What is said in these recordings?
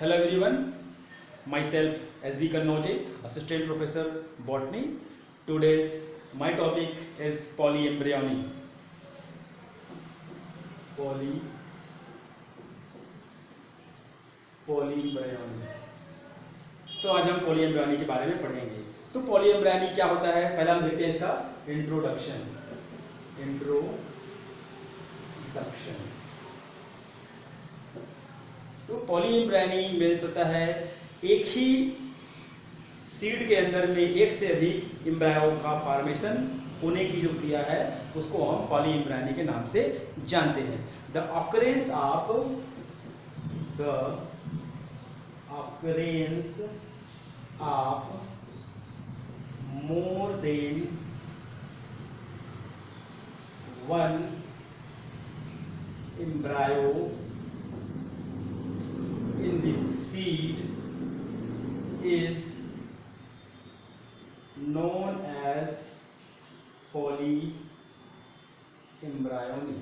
Hello everyone, myself S.V. Kannoje, Assistant Professor Botany. Today's my topic is polyembryony. Polyembryony. तो आज हम पॉलीएम्ब्रियनी के बारे में पढ़ेंगे। तो पॉलीएम्ब्रियनी क्या होता है, पहला हम देखते हैं इसका इंट्रोडक्शन। तो पॉलीएम्ब्रियनी मीन्स होता है एक ही सीड के अंदर में एक से अधिक एम्ब्रायो का फॉर्मेशन होने की जो क्रिया है उसको हम पॉलीएम्ब्रियनी के नाम से जानते हैं। The occurrence of more than one embryo in the seed is known as polyembryony।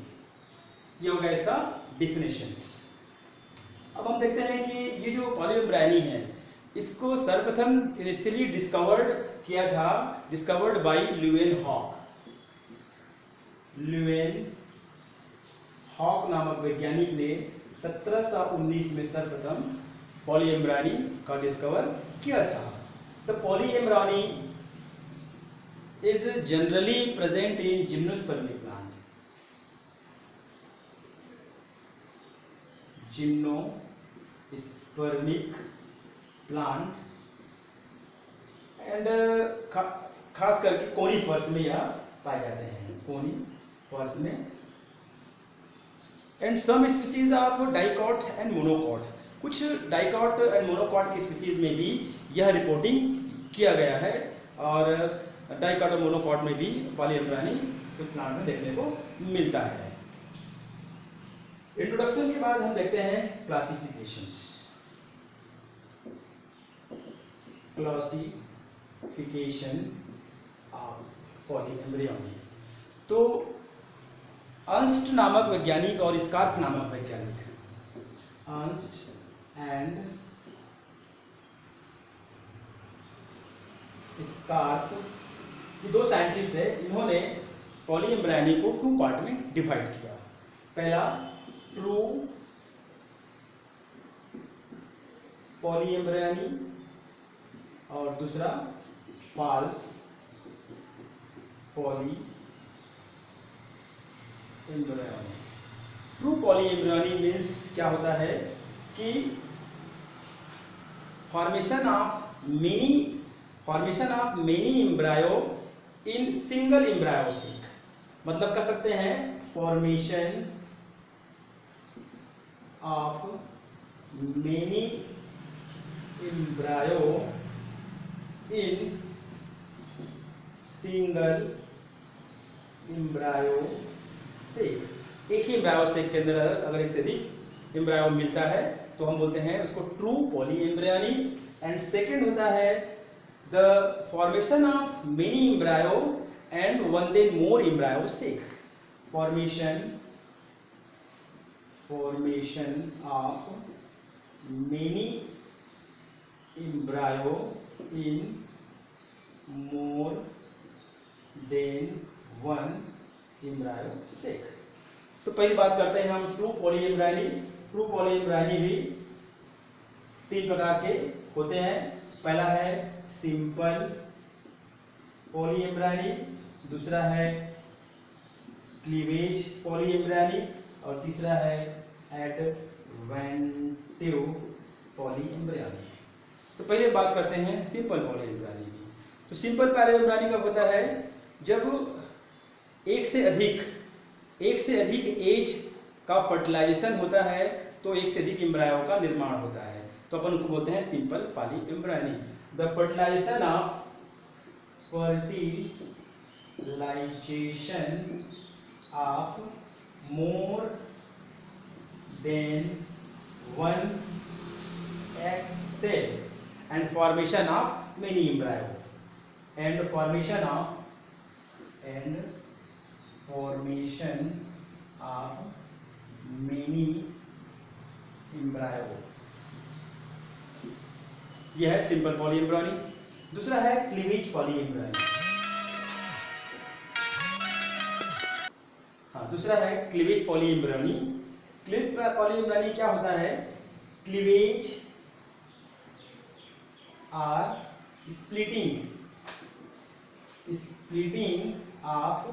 ये हो गया इसका डिफिनेशंस। अब हम देखते हैं कि ये जो पॉलीएम्ब्रियनी है इसको सर्वप्रथम इनिशियली डिस्कवर्ड बाय ल्यूवेनहॉक नामक वैज्ञानिक ने 1719 में सर्वप्रथम पॉलीएम्ब्रियनी का डिस्कवर किया था। The polyembryony is generally present in gymnospermic plant. And खास करके कोनिफर्स में यह पाए जाते हैं, कोनिफर्स में। And some species of dicot and monocot, कुछ डाइकॉट एंड मोनोकॉट की स्पीसीज में भी यह रिपोर्टिंग किया गया है। और डाइकॉट और मोनोकॉट में भी पॉलीएम्ब्रियनी कुछ प्लांट में देखने को मिलता है। इंट्रोडक्शन के बाद हम देखते हैं क्लासिफिकेशंस। Classification of पॉलीएम्ब्रियनी। तो अर्नस्ट नामक वैज्ञानिक और स्कार्फ नामक वैज्ञानिक, अर्नस्ट एंड स्कार्फ, ये दो साइंटिस्ट थे। इन्होंने पॉलीएम्ब्रियनी को 2 पार्ट में डिवाइड किया। पहला ट्रू पॉलीएम्ब्रियनी और दूसरा false polyembryony. True polyembryony means क्या होता है कि formation of many embryo in single embryo sac, मतलब कर सकते हैं formation of many embryo in single embryo sac. एक ही एम्ब्रायोसिक के अंदर अगर एक से अधिक एम्ब्रायो मिलता है तो हम बोलते हैं उसको ट्रू पॉलीएम्ब्रियनी। एंड सेकेंड होता है the formation of many embryo and one then more embryo sac. Formation of many embryo in more than one embryo sac. तो पहली बात करते हैं हम ट्रू पॉलीएम्ब्रियनी। ट्रू पॉलीएम्ब्रियनी भी 3 प्रकार के होते हैं। पहला है सिंपल पॉलीएम्ब्रियनी, दूसरा है क्लीवेज पॉलीएम्ब्रियनी और तीसरा है एडवेंटिव पॉलीएम्ब्रियनी। तो पहले बात करते हैं सिंपल पॉलीएम्ब्रियनी की। तो सिंपल पॉलीएम्ब्रियनी का होता है जब एक से अधिक एज का फर्टिलाइजेशन होता है तो एक से अधिक एम्ब्रायो का निर्माण होता है, तो अपन उनको बोलते हैं simple polyembryony. The fertilization of more than one egg cell and formation of many embryo and formation of many embryo यह है सिंपल पॉलीएम्ब्रियोनी। दूसरा है क्लीवेज पॉलीएम्ब्रियोनी। हाँ, दूसरा है क्लीवेज पॉलीएम्ब्रियोनी। क्लीवेज पॉलीएम्ब्रियोनी क्या होता है? Cleavage or splitting of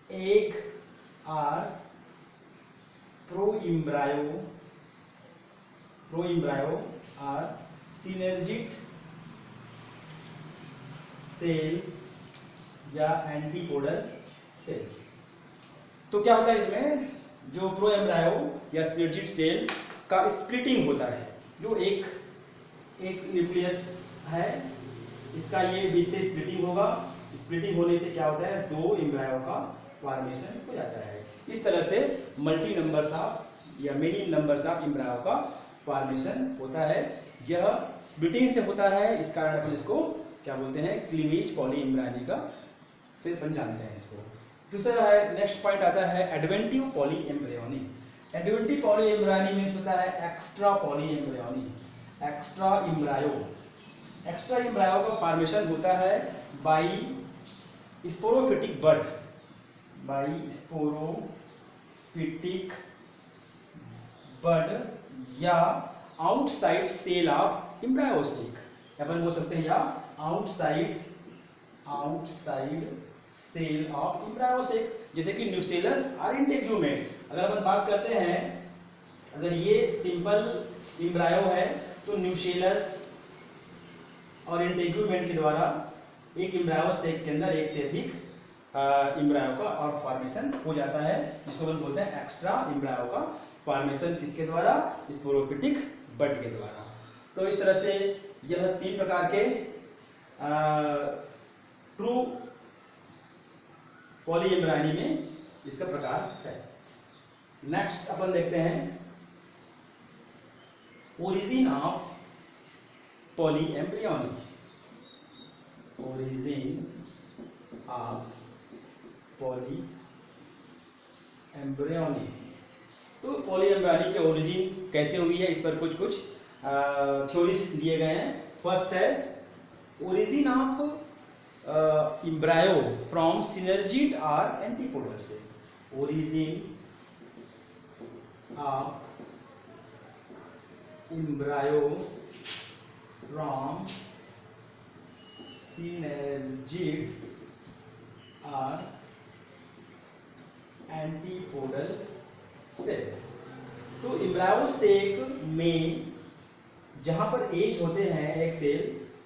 egg or pro-embryo or synergid cell या एंटीपोडल सेल। तो क्या होता है इसमें? जो प्रो एम्ब्रायो या सिनर्जिड सेल का स्प्लिटिंग होता है, जो एक न्यूक्लियस है, इसका ये बीच से स्प्लिटिंग होगा। स्प्लिटिंग होने से क्या होता है? दो एम्ब्रायो का फॉर्मेशन हो जाता है। इस तरह से मल्टी नंबर्स ऑफ या मेनी नंबर्स ऑफ एम्ब्रायो का फॉर्मेशन होता है। यह स्प्लिटिंग से होता है, इस कारण अपन इसको क्या बोलते हैं? क्लीवेज पॉलीएम्ब्रियोनी का से अपन जानते हैं इसको। दूसरा है, नेक्स्ट पॉइंट आता है adventive polyembryony. Adventive polyembryony means होता है extra polyembryony, extra embryo. Extra embryo का फॉर्मेशन होता है बाई स्पोरोफिटिक बड, या आउटसाइड सेल ऑफ एम्ब्रायोसेक, अपन बोल सकते हैं, या आउटसाइड सेल ऑफ एम्ब्रायोसेक, जैसे कि न्यूसेलस और इंटेग्यूमेंट। अगर अपन बात करते हैं, अगर ये सिंपल एम्ब्रायो है तो न्यूसेलस और इंटेग्यूमेंट के द्वारा एक एम्ब्रायोसेक के अंदर एक से अधिक एम्ब्रायो का और फॉर्मेशन हो जाता है, जिसको हम बोलते हैं एक्स्ट्रा एम्ब्रायो का फॉर्मेशन। किसके द्वारा? स्पोरोफिटिक बड के द्वारा। तो इस तरह से यह तीन प्रकार के ट्रू पॉलीएम्ब्रियोनी में इसका प्रकार है। नेक्स्ट अपन देखते हैं origin of polyembryony. Origin of polyembryony. तो पॉलीएम्ब्रियोनी के ओरिजिन कैसे हुई है, इस पर कुछ थ्योरीज दिए गए हैं। फर्स्ट है origin of embryo from synergid और antipodal cell. Origin of embryo from synergid और एंटीपोडल सेल। तो एम्ब्रायोसेक में जहां पर एज होते हैं एक सेल,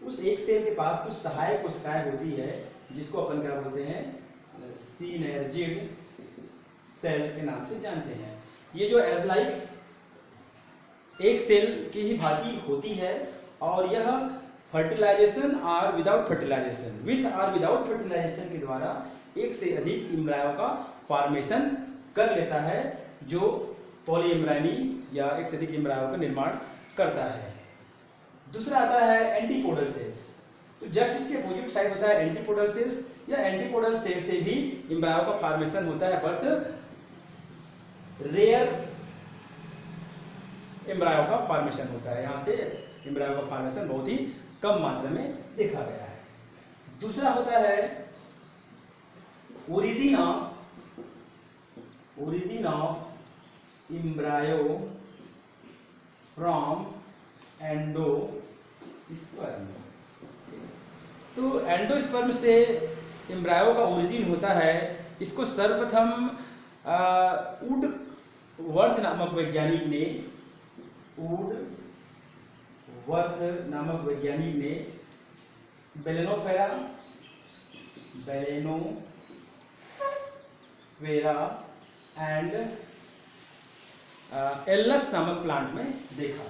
उस एक सेल के पास कुछ सहायक कोशिकाएं होती है, जिसको अपन क्या बोलते हैं? सिनर्जिड सेल के नाम से जानते हैं। ये जो एज लाइक एक सेल की ही भांति होती है, और यह फर्टिलाइजेशन और विदाउट फर्टिलाइजेशन, विथ और विदाउट फर्टिलाइजेशन के द्वारा एक से अधिक एम्ब्रायो का फॉर्मेशन कर लेता है, जो पॉलीएम्ब्रियोनी या एक से अधिक एम्ब्रायो का निर्माण करता है। दूसरा आता है एंटीपोडल सेल्स। तो जस्ट इसके अपोजिट साइड होता है एंटीपोडल सेल्स, या एंटीपोडल सेल से भी एम्ब्रायो का फॉर्मेशन होता है, बट रेयर एम्ब्रायो का फॉर्मेशन होता है। यहां से एम्ब्रायो का फॉर्मेशन बहुत ही कम मात्रा में देखा गया है। दूसरा होता है origin of embryo from endosperm. तो एंडोस्पर्म से एम्ब्रायो का ओरिजिन होता है। इसको सर्वप्रथम वुडवर्थ नामक वैज्ञानिक ने बेलेनोफेरा एंड एलनस नामक प्लांट में देखा।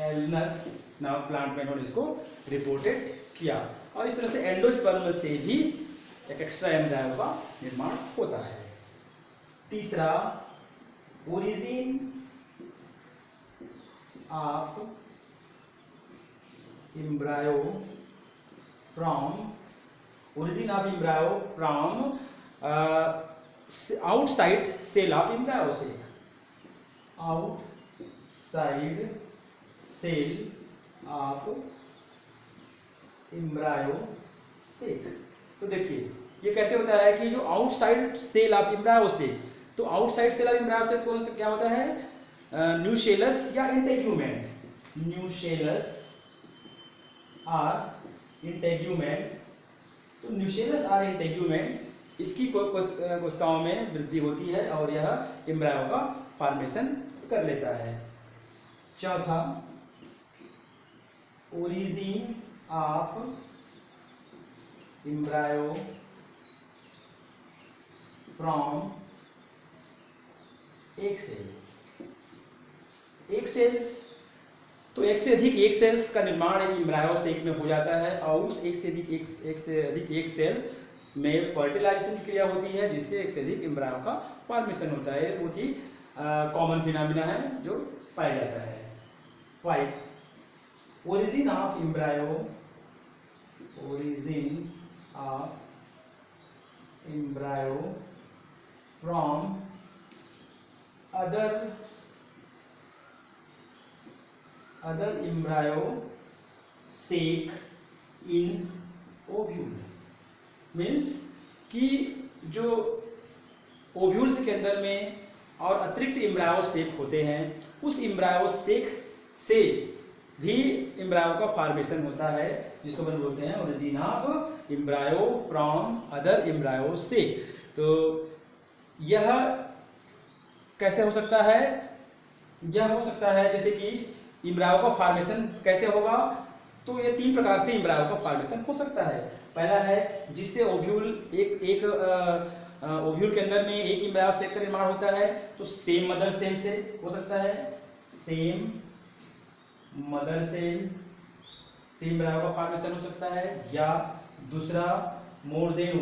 एलनस नामक प्लांट में इन्होंने इसको रिपोर्टेड किया, और इस तरह से एंडोस्पर्म से भी एक एक्स्ट्रा एम्ब्रायो का निर्माण होता है। तीसरा origin of embryo from outside cell of embryo sac. Outside cell of embryo sac. तो देखिए ये कैसे होता है कि जो outside cell of embryo sac, तो outside cell of embryo sac कौन सा क्या होता है, न्यूशेलस या इंटेग्यूमेंट, न्यूशेलस और इंटेग्यूमेंट। तो न्यूशेलस और इंटेग्यूमेंट इसकी कोशिकाओं में वृद्धि होती है और यह एम्ब्रायो का फॉर्मेशन कर लेता है। चौथा, ओरिजिन ऑफ एम्ब्रायो फ्रॉम एक सेल। एक सेल्स, तो एक से अधिक एक सेल्स का निर्माण एक एम्ब्रायो सेक में हो जाता है और उस एक से अधिक एक सेल में फर्टिलाइजेशन की क्रिया होती है जिससे एक से अधिक एम्ब्रायो का फॉर्मेशन होता है। बहुत ही कॉमन फिनोमिना है जो पाया जाता है। 5, origin of embryo, origin of embryo from other embryo sac in ovule। Means कि जो ओव्यूल्स के अंदर में और अतिरिक्त एम्ब्रायो सेक होते हैं, उस एम्ब्रायो सेक से भी एम्ब्रायो का फॉर्मेशन होता है जिसको अपन बोलते हैं origin of embryo from other embryo sac. तो यह कैसे हो सकता है, यह हो सकता है जैसे कि एम्ब्रायो का फॉर्मेशन कैसे होगा, तो ये 3 प्रकार से एम्ब्रायो का फॉर्मेशन हो सकता है। पहला है जिससे ओव्यूल एक ओव्यूल के अंदर में एक एम्ब्रायो सेक का निर्माण होता है, तो सेम मदर सेल से हो सकता है, सेम मदर सेल से एम्ब्रायो का फॉर्मेशन हो सकता है। या दूसरा मोर देन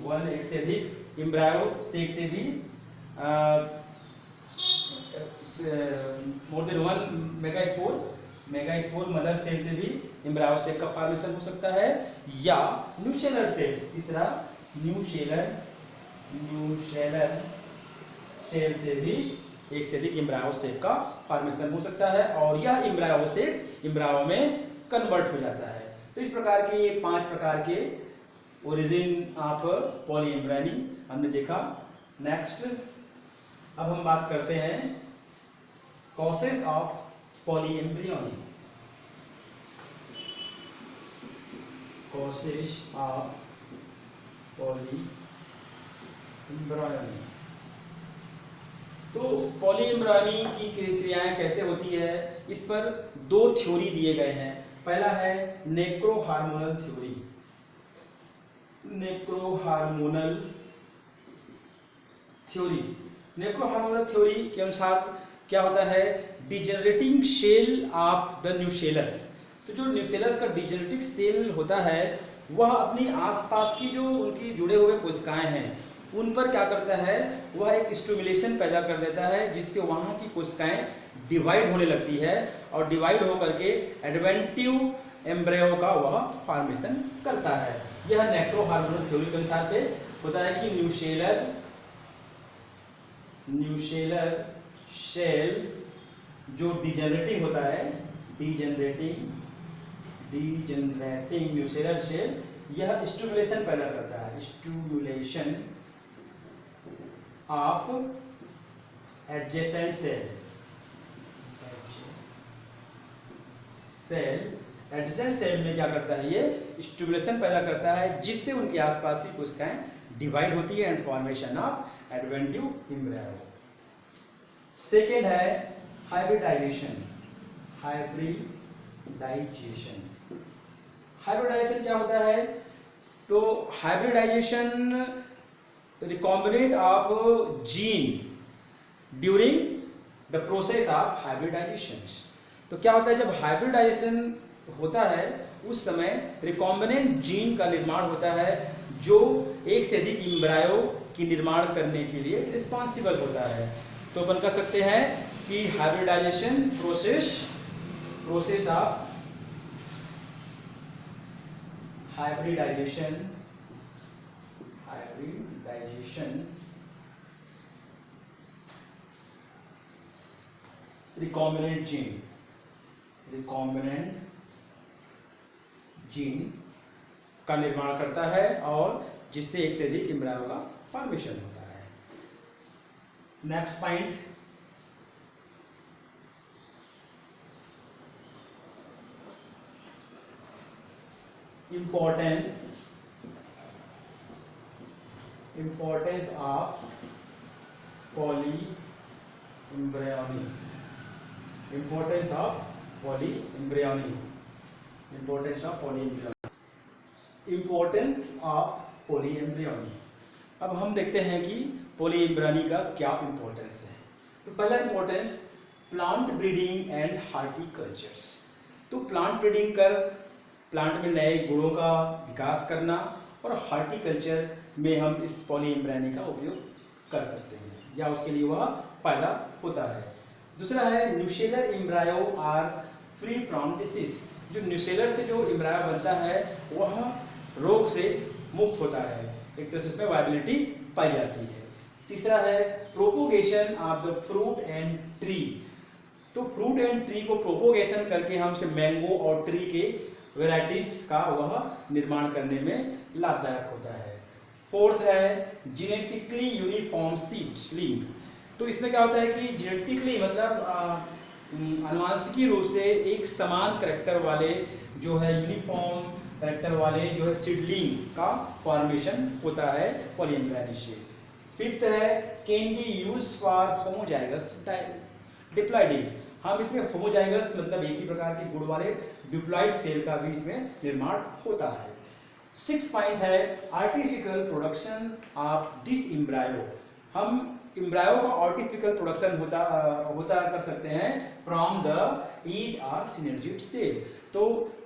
वन एक से अधिक एम्ब्रायो सेक से भी more than one megaspore mother cell से भी एम्ब्रायो सेक का फॉर्मेशन हो सकता है। या न्यूशेलर सेल्स, तीसरा न्यूशेलर सेल से भी एक से अधिक एम्ब्रायो सेक का फॉर्मेशन हो सकता है और यह एम्ब्रायो सेक एम्ब्रायो में कन्वर्ट हो जाता है। तो इस प्रकार के ये 5 प्रकार के ओरिजिन ऑफ पॉलीएम्ब्रायनी हमने देखा। नेक्स्ट अब हम बात करते हैं causes of polyembryony. Causes of polyembryony, तो पॉलीएम्ब्रियोनी की क्रियाएं कैसे होती है, इस पर 2 थ्योरी दिए गए हैं। पहला है नेक्रोहार्मोनल थ्योरी। नेक्रोहार्मोनल थ्योरी के अनुसार क्या होता है, डिजेनरेटिंग सेल ऑफ द न्यूशेलस। तो जो न्यूशेलस का डिजेनरेटिंग सेल होता है वह अपनी आसपास की जो उनकी जुड़े हुए कोशिकाएं हैं उन पर क्या करता है, वह एक स्टिमुलेशन पैदा कर देता है जिससे वहाँ की कोशिकाएं डिवाइड होने लगती है और डिवाइड होकर के एडवेंटिव एम्ब्रियो का वह फॉर्मेशन करता है। यह नेक्रोहार्मोनल थ्योरी के अनुसार पे होता है कि न्यूशेलर सेल जो डिजेनरेटिंग होता है, डिजेनरेटिंग न्यूशेलर सेल, यह स्टिमुलेशन पैदा करता है, stimulation of adjacent adjacent cell में क्या करता है, ये स्टिमुलेशन पैदा करता है जिससे उनके आसपास की कोशिकाएं डिवाइड होती है and formation of adventive embryo. Second है हाइब्रिडाइजेशन। हाइब्रिडाइजेशन क्या होता है, तो hybridization recombinate of gene during the process of hybridization. तो क्या होता है, जब हाइब्रिडाइजेशन होता है उस समय रिकॉम्बिनेंट जीन का निर्माण होता है जो एक से अधिक एम्ब्रियो की निर्माण करने के लिए रिस्पॉन्सिबल होता है। तो अपन कह सकते हैं कि hybridization process of hybridization recombinant gene का निर्माण करता है और जिससे एक से अधिक एम्ब्रायो का फॉर्मेशन होता है। Next point, importance of polyembryony, importance of polyembryony, importance of polyembryony, importance of polyembryony। अब हम देखते हैं कि पॉलीएम्ब्रियनी का क्या इंपॉर्टेंस है। तो पहला इंपॉर्टेंस, प्लांट ब्रीडिंग एंड हार्टिकल्चर्स। तो प्लांट ब्रीडिंग कर प्लांट में नए गुणों का विकास करना, और हार्टिकल्चर में हम इस पॉलीएम्ब्रियनी का उपयोग कर सकते हैं या उसके लिए वह पैदा होता है। दूसरा है, nucellar embryo are free from disease. जो न्यूसेलर से जो एम्ब्रायो बनता है वह रोग से मुक्त होता है, एक तरह से इसमें वायबिलिटी पाई जाती है। तीसरा है, propagation of the fruit and tree. तो फ्रूट एंड ट्री को प्रोपोगेशन करके हम से मैंगो और ट्री के वेराइटीज का वह निर्माण करने में लाभदायक होता है। फोर्थ है, जेनेटिकली यूनिफॉर्म सीड्स लिंक। तो इसमें क्या होता है कि जेनेटिकली मतलब आनुवंशिकी रूप से एक समान करैक्टर वाले जो है यूनिफॉर्म करैक्टर वाले जो है सीडलिंग का फॉर्मेशन होता है पॉलीएम्ब्रियनी से। फिफ्थ है, can be use for homozygous diploiding. हम इसमें होमोजाइगस मतलब एक ही प्रकार के गुण वाले डिप्लॉइड सेल का भी इसमें निर्माण होता है। 6 पॉइंट है, artificial production of this embryo. हम एम्ब्रायो का आर्टिफिशियल प्रोडक्शन होता कर सकते हैं फ्रॉम द एज और सिनर्जिड सेल। तो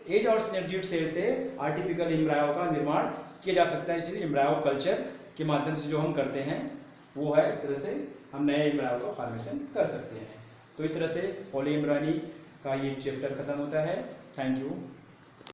एज और सिनर्जिड सेल से आर्टिफिशियल एम्ब्रायो का निर्माण किया जा सकता है। इसलिए एम्ब्रायो कल्चर के माध्यम से जो हम करते हैं वो है, एक तरह से हम नए एम्ब्रायो का फॉर्मेशन कर सकते हैं। तो इस तरह से पॉलीएम्ब्रियनी का ये चैप्टर खत्म होता है। Thank you.